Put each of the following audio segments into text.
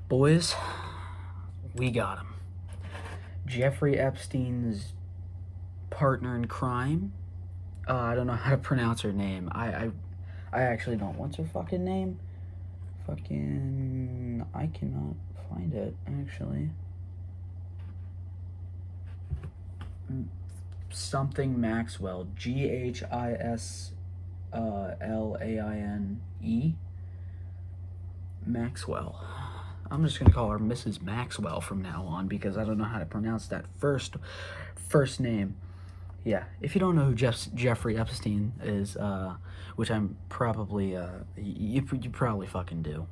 Boys, we got him. Jeffrey Epstein's partner in crime. I don't know how to pronounce her name. I actually don't. What's her fucking name? I cannot find it, actually. Something Maxwell. Ghislaine. Maxwell. I'm just gonna call her Mrs. Maxwell from now on because I don't know how to pronounce that first name. Yeah, if you don't know who Jeffrey Epstein is, which I'm probably, you probably fucking do.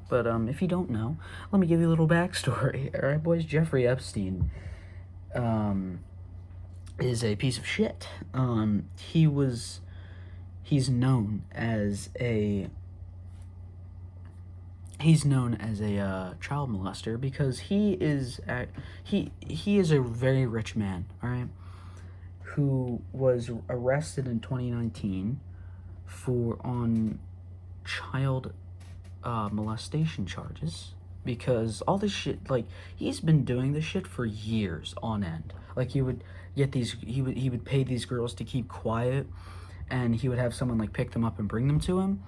But if you don't know, let me give you a little backstory. All right, boys. Jeffrey Epstein, is a piece of shit. He's known as a child molester because he is a very rich man, all right, who was arrested in 2019 on child molestation charges because all this shit, like, he's been doing this shit for years on end. Like, he would pay these girls to keep quiet, and he would have someone like pick them up and bring them to him,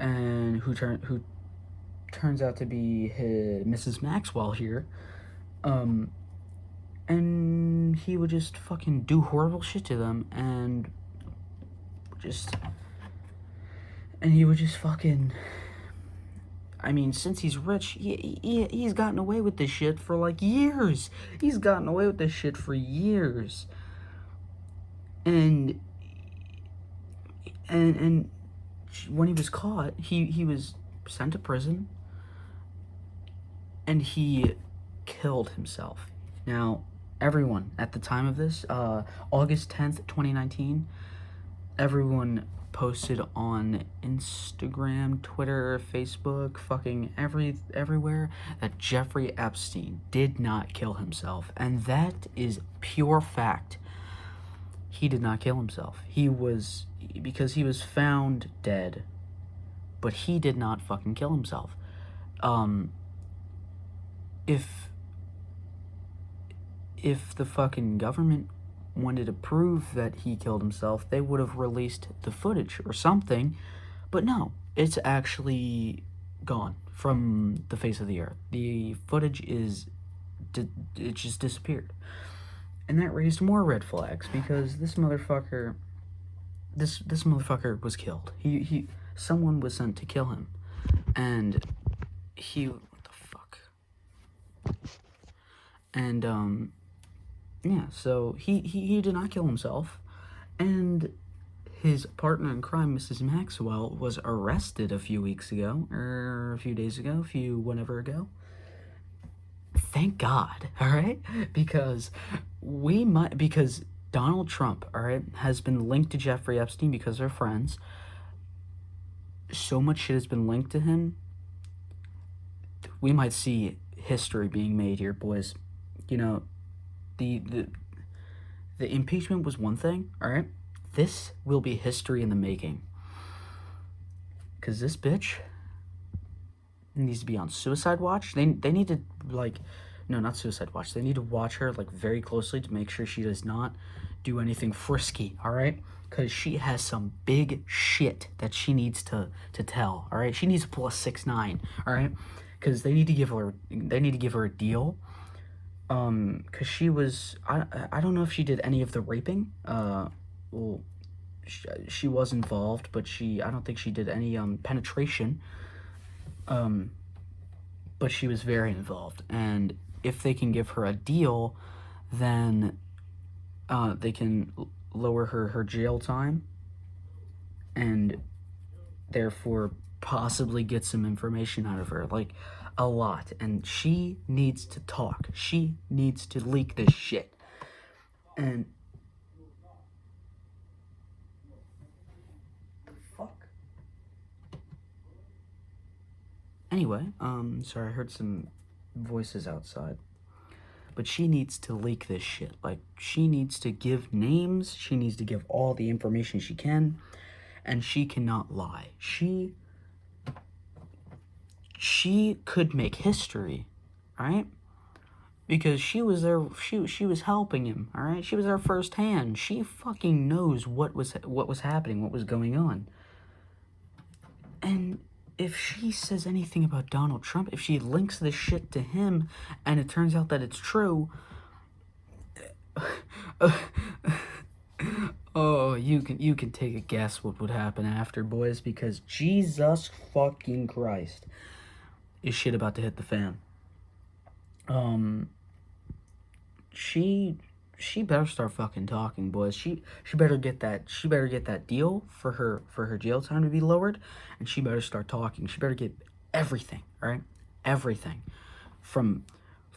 and who turns out to be Mrs. Maxwell here. And he would just fucking do horrible shit to them, and he would just fucking, I mean, since he's rich, he's gotten away with this shit for like years. He's gotten away with this shit for years. And when he was caught, he was sent to prison, and he killed himself. Now, everyone at the time of this, August 10th, 2019, everyone posted on Instagram, Twitter, Facebook, fucking everywhere that Jeffrey Epstein did not kill himself. And that is pure fact. He did not kill himself. Because he was found dead, but he did not fucking kill himself. If the fucking government wanted to prove that he killed himself, they would have released the footage or something, but no, it's actually gone from the face of the earth. The footage it just disappeared. And that raised more red flags because this motherfucker was killed. Someone was sent to kill him, and what the fuck? And yeah, so he did not kill himself, and his partner in crime, Mrs. Maxwell, was arrested a few weeks ago, or a few days ago, whenever ago. Thank God, all right? Because Donald Trump, all right, has been linked to Jeffrey Epstein because they're friends. So much shit has been linked to him. We might see history being made here, boys. You know, the impeachment was one thing, all right? This will be history in the making. Because this bitch needs to be on suicide watch. They need to, like, no, not suicide watch. They need to watch her, like, very closely to make sure she does not do anything frisky, all right? Because she has some big shit that she needs to tell, all right? She needs to pull a 6ix9ine, all right? Because they need to give her a deal. Because she was, I don't know if she did any of the raping. Well, she was involved, but I don't think she did any penetration. But she was very involved, and if they can give her a deal, then they can lower her jail time, and therefore possibly get some information out of her, like a lot. And she needs to talk. She needs to leak this shit. And fuck. Anyway, sorry, I heard some voices outside. But she needs to leak this shit. Like, she needs to give names. She needs to give all the information she can. And she cannot lie. She she could make history, right? Because she was there, she was helping him, all right? She was there firsthand. She fucking knows what was happening, what was going on. And if she says anything about Donald Trump, if she links this shit to him, and it turns out that it's true, oh, you can take a guess what would happen after, boys, because Jesus fucking Christ, is shit about to hit the fan. She better start fucking talking, boys. She better get that deal for her jail time to be lowered, and she better start talking. She better get everything, all right? Everything. From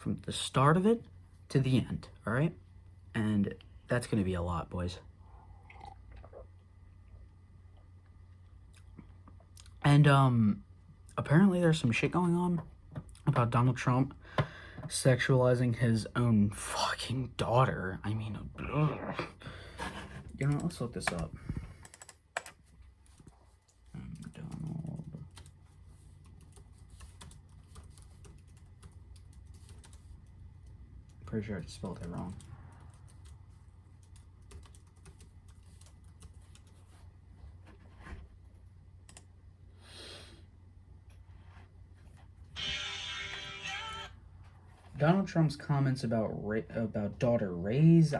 the start of it to the end, all right? And that's going to be a lot, boys. And apparently there's some shit going on about Donald Trump sexualizing his own fucking daughter. I mean, ugh. You know, let's look this up. Donald. Pretty sure I spelled it wrong. Donald Trump's comments about daughter raises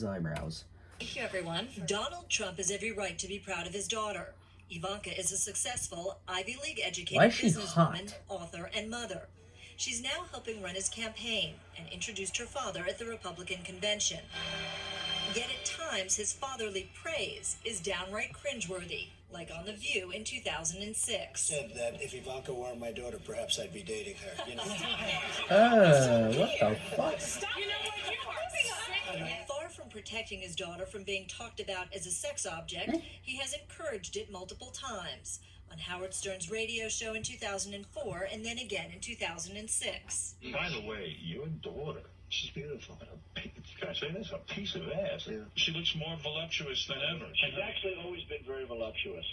eyebrows. Thank you, everyone. Donald Trump has every right to be proud of his daughter. Ivanka is a successful, Ivy League educated businesswoman, author, and mother. She's now helping run his campaign and introduced her father at the Republican convention. Yet at times, his fatherly praise is downright cringeworthy, like on The View in 2006. Said that if Ivanka were my daughter, perhaps I'd be dating her. You know? What the fuck? You know what? You are far from protecting his daughter from being talked about as a sex object, he has encouraged it multiple times. On Howard Stern's radio show in 2004 and then again in 2006. By the way, your daughter, she's beautiful. Can I say this? A piece of ass. Yeah. She looks more voluptuous than ever. She's actually always been very voluptuous.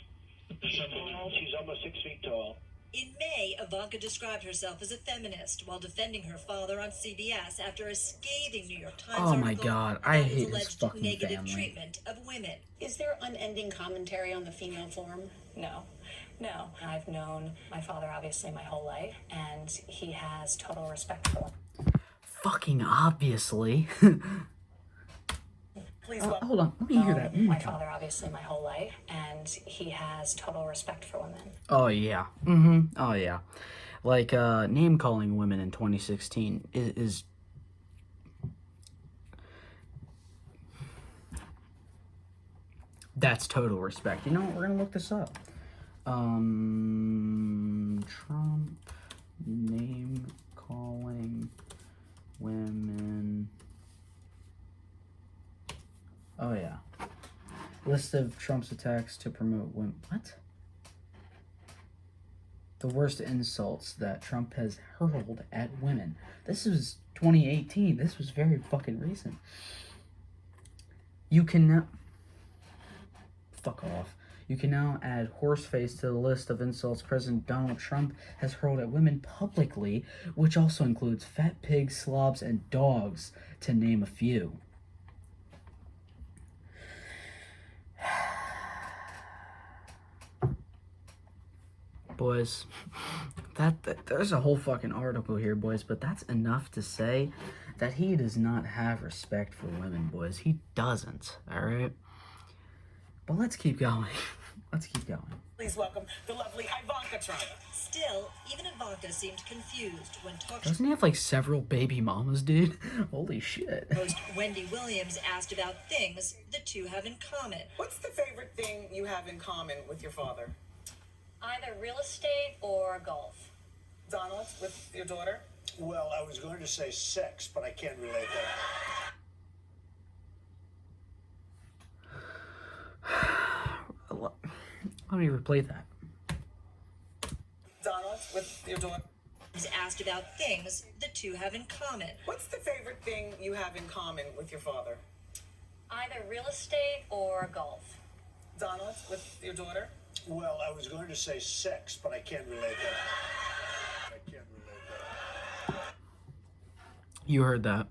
She's tall. She's almost 6 feet tall. In May, Ivanka described herself as a feminist while defending her father on CBS after a scathing New York Times article. Oh my God, I hate his fucking negative family. Treatment of women. Is there unending commentary on the female form? No. I've known my father obviously my whole life, and he has total respect for them. Fucking obviously. Please hold on, let me hear that. My father obviously my whole life, and he has total respect for women. Oh yeah. Oh yeah. Like name calling women in 2016 is that's total respect. You know what? We're gonna look this up. Trump name calling women. Oh yeah. List of Trump's attacks to promote women. What? The worst insults that Trump has hurled at women. This was 2018. This was very fucking recent. You can now... Fuck off. You can now add horseface to the list of insults President Donald Trump has hurled at women publicly, which also includes fat pigs, slobs, and dogs, to name a few. Boys, that there's a whole fucking article here, boys, but that's enough to say that he does not have respect for women, boys. He doesn't, all right? But let's keep going. Let's keep going. Please welcome the lovely Ivanka Trump. Still, even Ivanka seemed confused when talking. Doesn't he have like several baby mamas, dude? Holy shit. Host Wendy Williams asked about things the two have in common. What's the favorite thing you have in common with your father? Either real estate or golf. Donald, with your daughter? Well, I was going to say sex, but I can't relate Let me replay that. Donald, with your daughter? Was asked about things the two have in common. What's the favorite thing you have in common with your father? Either real estate or golf. Donald, with your daughter? that. Well, I was going to say sex, but I can't relate that. You heard that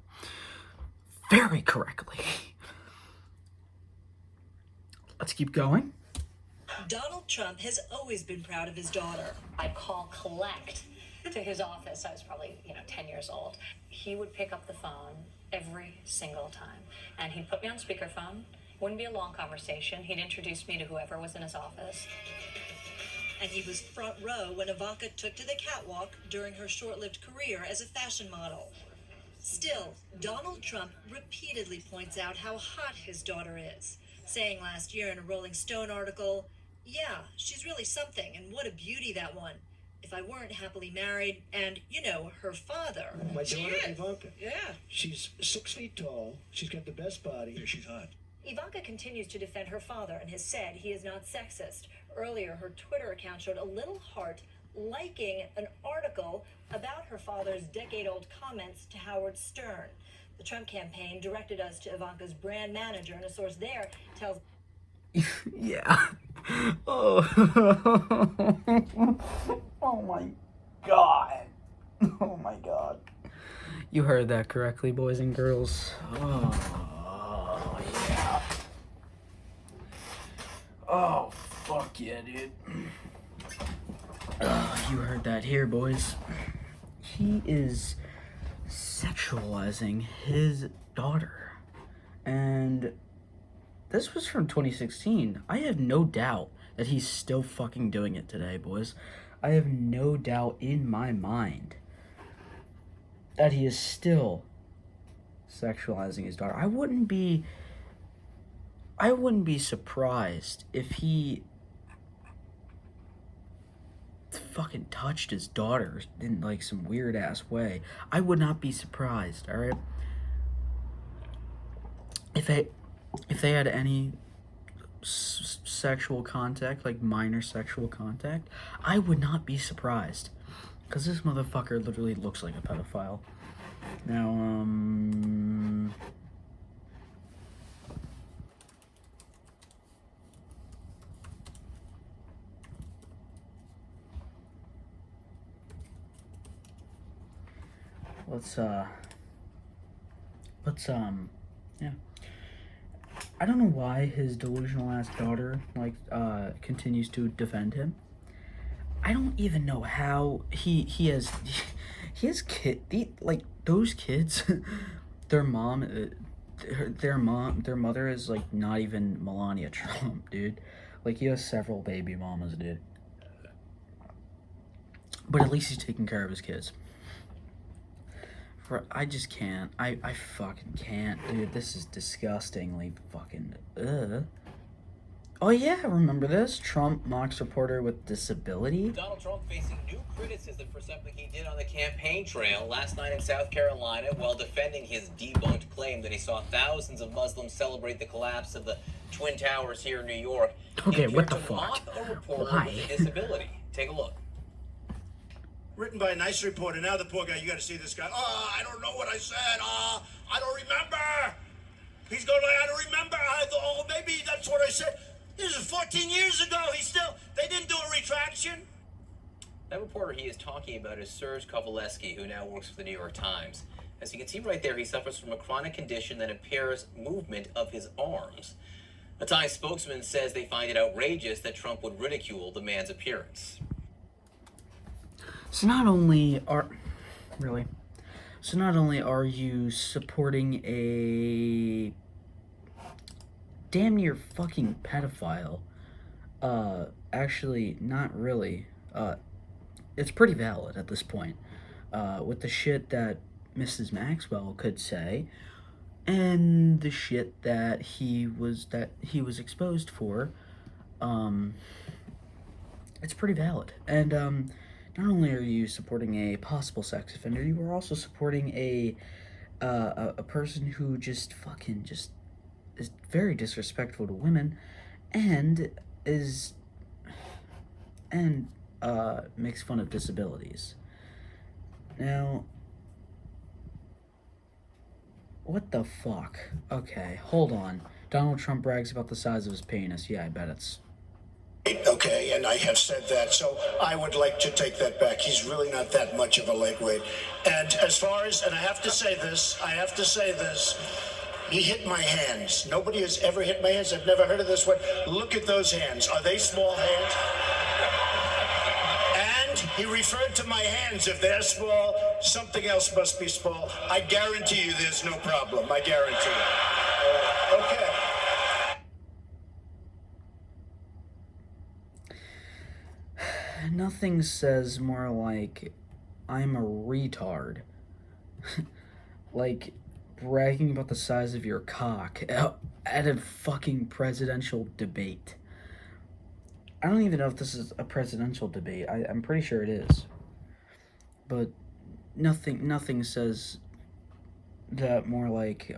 very correctly. Let's keep going. Donald Trump has always been proud of his daughter. I'd call collect to his office. I was probably, 10 years old. He would pick up the phone every single time, and he'd put me on speakerphone. Wouldn't be a long conversation. He'd introduce me to whoever was in his office. And he was front row when Ivanka took to the catwalk during her short-lived career as a fashion model. Still, Donald Trump repeatedly points out how hot his daughter is, saying last year in a Rolling Stone article, "Yeah, she's really something, and what a beauty, that one. If I weren't happily married and, her father." My She daughter, is. Ivanka. Yeah. She's 6 feet tall. She's got the best body. She's hot. Ivanka continues to defend her father and has said he is not sexist. Earlier, her Twitter account showed a little heart liking an article about her father's decade-old comments to Howard Stern. The Trump campaign directed us to Ivanka's brand manager, and a source there tells... Yeah. Oh. Oh my god. Oh my god. You heard that correctly, boys and girls. Oh, yeah. Oh, fuck yeah, dude. You heard that here, boys. He is sexualizing his daughter. And this was from 2016. I have no doubt that he's still fucking doing it today, boys. I have no doubt in my mind that he is still sexualizing his daughter. I wouldn't be surprised if he fucking touched his daughter in like some weird ass way. I would not be surprised, all right? If they had any sexual contact, like minor sexual contact, I would not be surprised. Because this motherfucker literally looks like a pedophile. Now, let's yeah. I don't know why his delusional ass daughter, continues to defend him. I don't even know how he has those kids. Their mother is like not even Melania Trump, dude. Like, he has several baby mamas, dude. But at least he's taking care of his kids. I just can't. I fucking can't, dude. This is disgustingly fucking Oh yeah, remember this? Trump mocks reporter with disability. Donald Trump facing new criticism for something he did on the campaign trail last night in South Carolina while defending his debunked claim that he saw thousands of Muslims celebrate the collapse of the Twin Towers here in New York. Okay, what the to fuck? mock a reporter Why? with a disability. Take a look. Written by a nice reporter. Now the poor guy, you got to see this guy. Oh, I don't know what I said. I don't remember. He's going like, I don't remember. I thought, oh, maybe that's what I said. This is 14 years ago. They didn't do a retraction. That reporter he is talking about is Serge Kovaleski, who now works for the New York Times. As you can see right there, he suffers from a chronic condition that impairs movement of his arms. A Times spokesman says they find it outrageous that Trump would ridicule the man's appearance. So not only are you supporting a damn near fucking pedophile, actually not really, it's pretty valid at this point, with the shit that Mrs. Maxwell could say, and the shit that he was exposed for, it's pretty valid. And not only are you supporting a possible sex offender, you are also supporting a person who just is very disrespectful to women, and makes fun of disabilities. Now, what the fuck? Okay, hold on. Donald Trump brags about the size of his penis. Yeah, I bet it's Okay, and I have said that, so I would like to take that back. He's really not that much of a lightweight. And as far as, and I have to say this, he hit my hands. Nobody has ever hit my hands. I've never heard of this one. Look at those hands. Are they small hands? And he referred to my hands. If they're small, something else must be small. I guarantee you there's no problem. I guarantee you. Okay. Nothing says more like I'm a retard. Like bragging about the size of your cock at a fucking presidential debate. I don't even know if this is a presidential debate. I'm pretty sure it is. But nothing says that more like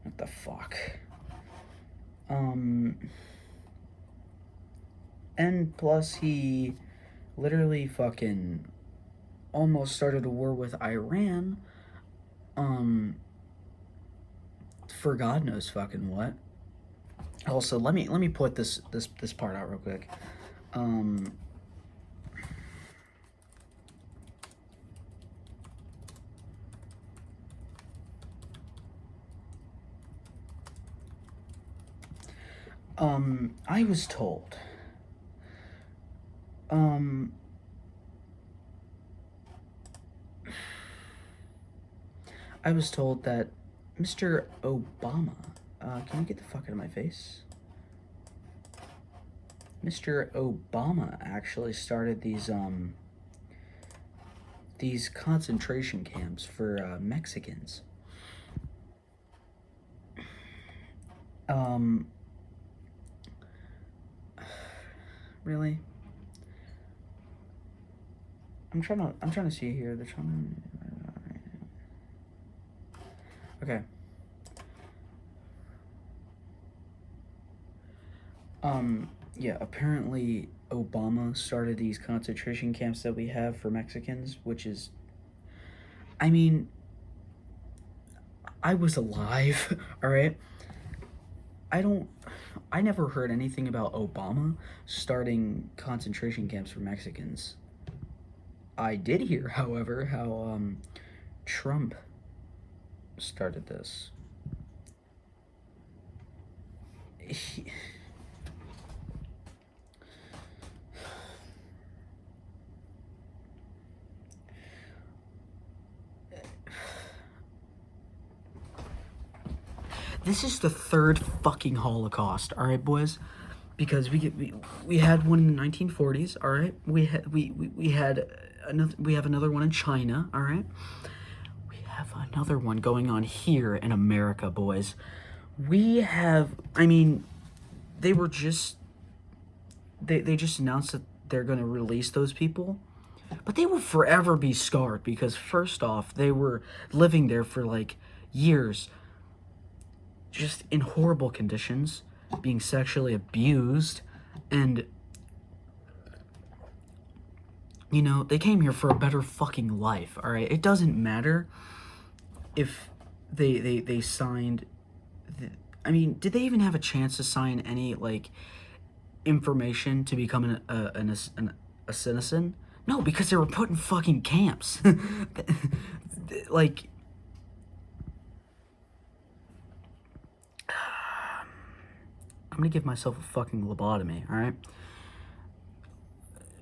what the fuck? And plus he literally fucking almost started a war with Iran. For God knows fucking what. Also, let me put this part out real quick. I was told that Mr. Obama, can you get the fuck out of my face? Mr. Obama actually started these concentration camps for Mexicans. Really? I'm trying to see here. They're trying to. Okay. Yeah, apparently Obama started these concentration camps that we have for Mexicans, which is, I mean, I was alive, all right? I never heard anything about Obama starting concentration camps for Mexicans. I did hear, however, how Trump started this. This is the third fucking Holocaust, all right, boys? Because we had one in the 1940s, all right? We have another one in China, all right? We have another one going on here in America, boys. We have, I mean, they just announced that they're going to release those people, but they will forever be scarred because first off, they were living there for like years, just in horrible conditions, being sexually abused, and, you know, they came here for a better fucking life, alright? It doesn't matter if they signed, I mean, did they even have a chance to sign any, like, information to become a citizen? No, because they were put in fucking camps. Like, I'm gonna give myself a fucking lobotomy, alright?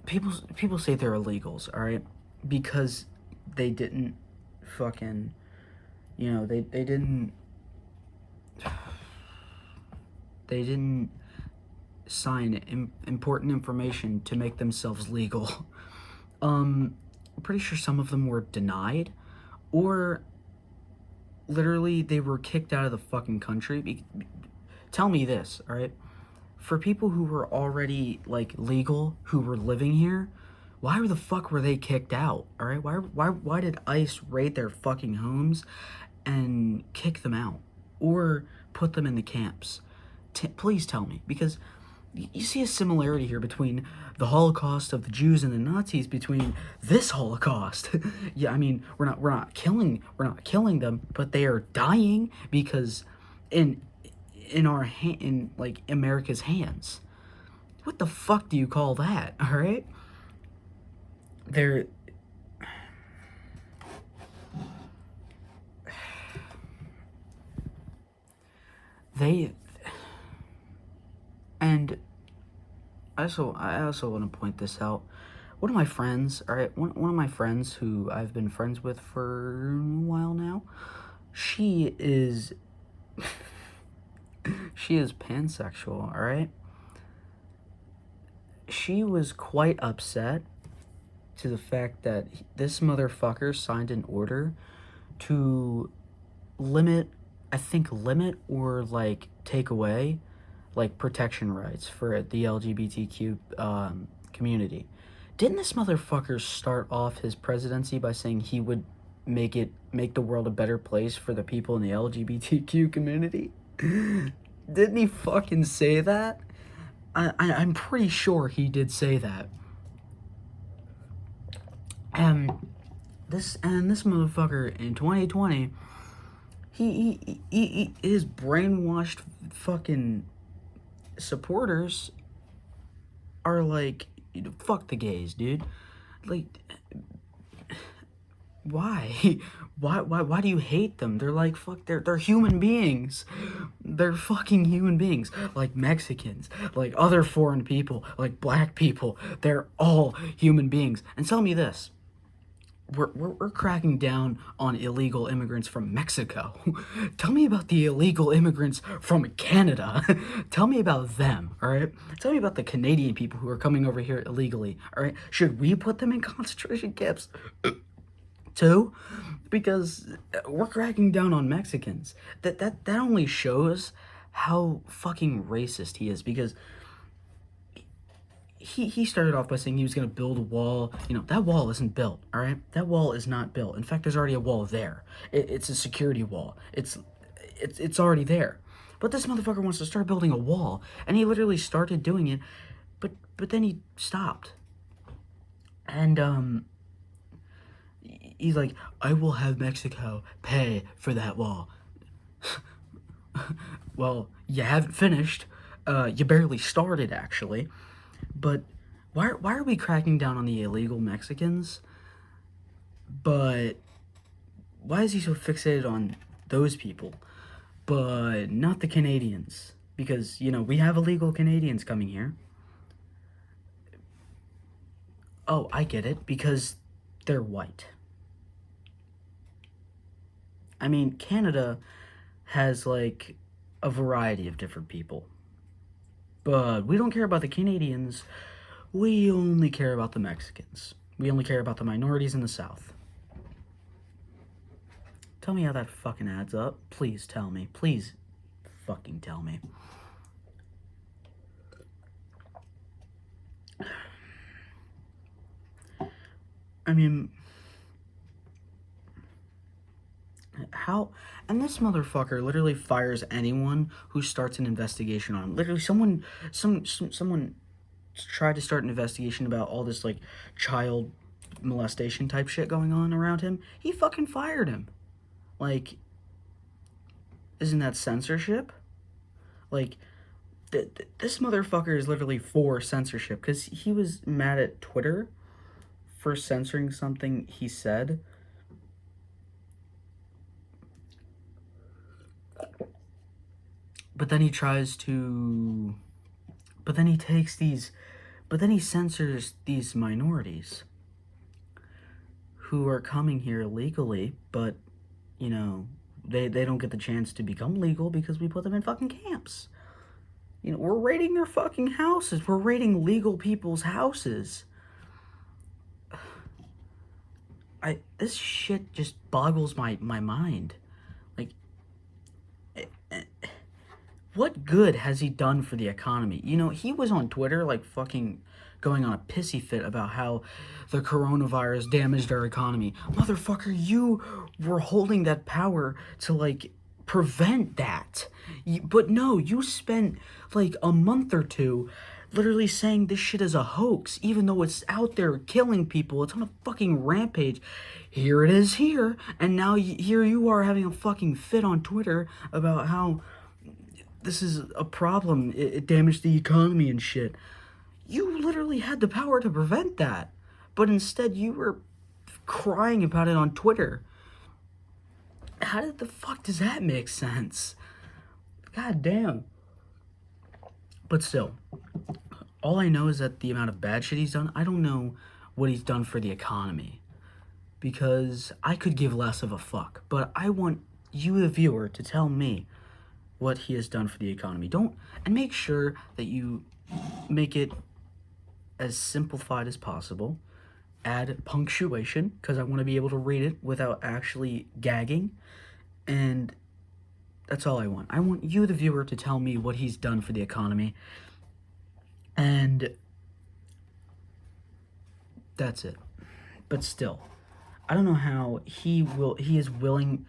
People say they're illegals, alright? Because they didn't fucking, you know, they didn't sign important information to make themselves legal. I'm pretty sure some of them were denied, or literally they were kicked out of the fucking country. Tell me this, alright? For people who were already, like, legal, who were living here, why the fuck were they kicked out, alright? Why did ICE raid their fucking homes and kick them out? Or put them in the camps? Please tell me, because you see a similarity here between the Holocaust of the Jews and the Nazis between this Holocaust. Yeah, I mean, we're not killing them, but they are dying because in like America's hands. What the fuck do you call that? All right, they're they and I also want to point this out. One of my friends, all right, one of my friends who I've been friends with for a while now, she is she is pansexual, all right? She was quite upset to the fact that this motherfucker signed an order to limit, I think limit or like take away like protection rights for the LGBTQ community. Didn't this motherfucker start off his presidency by saying he would make the world a better place for the people in the LGBTQ community? Didn't he fucking say that? I'm pretty sure he did say that. This motherfucker in 2020, he his brainwashed fucking supporters are like, fuck the gays, dude. Like, why? Why do you hate them? They're like, fuck, they're human beings. They're fucking human beings. Like Mexicans, like other foreign people, like black people. They're all human beings. And tell me this. We're cracking down on illegal immigrants from Mexico. Tell me about the illegal immigrants from Canada. Tell me about them, all right? Tell me about the Canadian people who are coming over here illegally, all right? Should we put them in concentration camps too? Because we're cracking down on Mexicans. That only shows how fucking racist he is, because he started off by saying he was going to build a wall. That wall isn't built, all right? That wall is not built. In fact, there's already a wall there. It's a security wall. It's already there. But this motherfucker wants to start building a wall, and he literally started doing it, but then he stopped. And he's like, I will have Mexico pay for that wall. Well, you haven't finished. You barely started, actually. But why are we cracking down on the illegal Mexicans? But why is he so fixated on those people, but not the Canadians? Because, we have illegal Canadians coming here. Oh, I get it. Because they're white. I mean, Canada has, like, a variety of different people. But we don't care about the Canadians. We only care about the Mexicans. We only care about the minorities in the South. Tell me how that fucking adds up. Please tell me. Please fucking tell me. I mean, how? And this motherfucker literally fires anyone who starts an investigation on him. Literally, someone tried to start an investigation about all this, like, child molestation type shit going on around him. He fucking fired him. Like, isn't that censorship? Like, this motherfucker is literally for censorship, because he was mad at Twitter for censoring something he said. But then he censors these minorities who are coming here illegally, but, they don't get the chance to become legal because we put them in fucking camps. We're raiding their fucking houses. We're raiding legal people's houses. This shit just boggles my mind. Like, what good has he done for the economy? He was on Twitter, like, fucking going on a pissy fit about how the coronavirus damaged our economy. Motherfucker, you were holding that power to, like, prevent that. But no, you spent, like, a month or two literally saying this shit is a hoax, even though it's out there killing people. It's on a fucking rampage. Here it is here. And now here you are having a fucking fit on Twitter about how this is a problem. It damaged the economy and shit. You literally had the power to prevent that. But instead, you were crying about it on Twitter. How did the fuck does that make sense? God damn. But still, all I know is that the amount of bad shit he's done, I don't know what he's done for the economy. Because I could give less of a fuck. But I want you, the viewer, to tell me what he has done for the economy. And make sure that you make it as simplified as possible. Add punctuation, because I want to be able to read it without actually gagging. And that's all I want. I want you, the viewer, to tell me what he's done for the economy. And that's it. But still, I don't know how he is willing.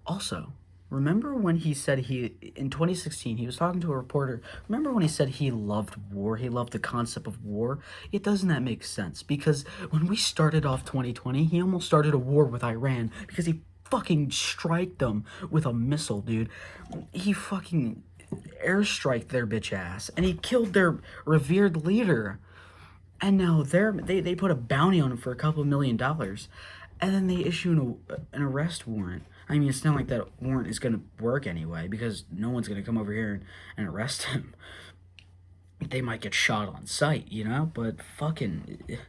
Also, remember when he said in 2016, he was talking to a reporter. Remember when he said he loved war? He loved the concept of war? It doesn't that make sense? Because when we started off 2020, he almost started a war with Iran because he fucking striked them with a missile, dude. He fucking airstriked their bitch ass, and he killed their revered leader. And now they put a bounty on him for $2 million, and then they issue an arrest warrant. I mean, it's not like that warrant is gonna work anyway, because no one's gonna come over here and arrest him. They might get shot on sight, you know? But fucking,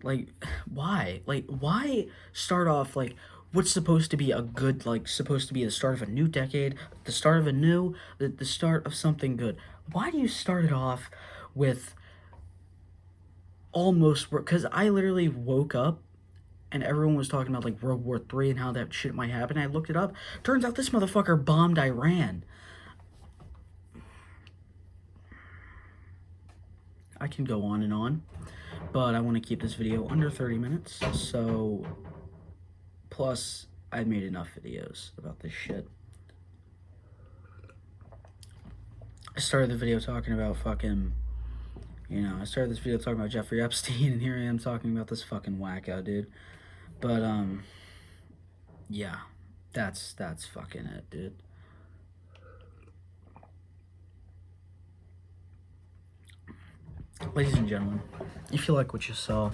like, why? Like, why start off, like, what's supposed to be a good, like, supposed to be the start of a new decade, the start of the start of something good? Why do you start it off with almost, because I literally woke up and everyone was talking about, like, World War III and how that shit might happen. I looked it up. Turns out this motherfucker bombed Iran. I can go on and on, but I want to keep this video under 30 minutes, so, plus, I've made enough videos about this shit. I started the video talking about fucking, I started this video talking about Jeffrey Epstein, and here I am talking about this fucking wacko, dude. But, yeah, that's fucking it, dude. Ladies and gentlemen, if you like what you saw,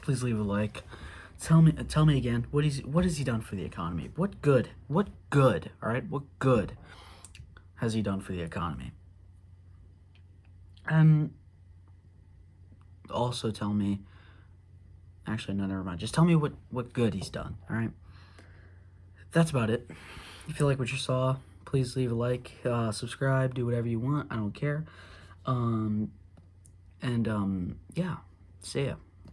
please leave a like. Tell me again, what has he done for the economy? What good, all right? What good has he done for the economy? And also tell me, actually, no, never mind. Just tell me what good he's done, all right? That's about it. If you like what you saw, please leave a like, subscribe, do whatever you want. I don't care. Yeah, see ya.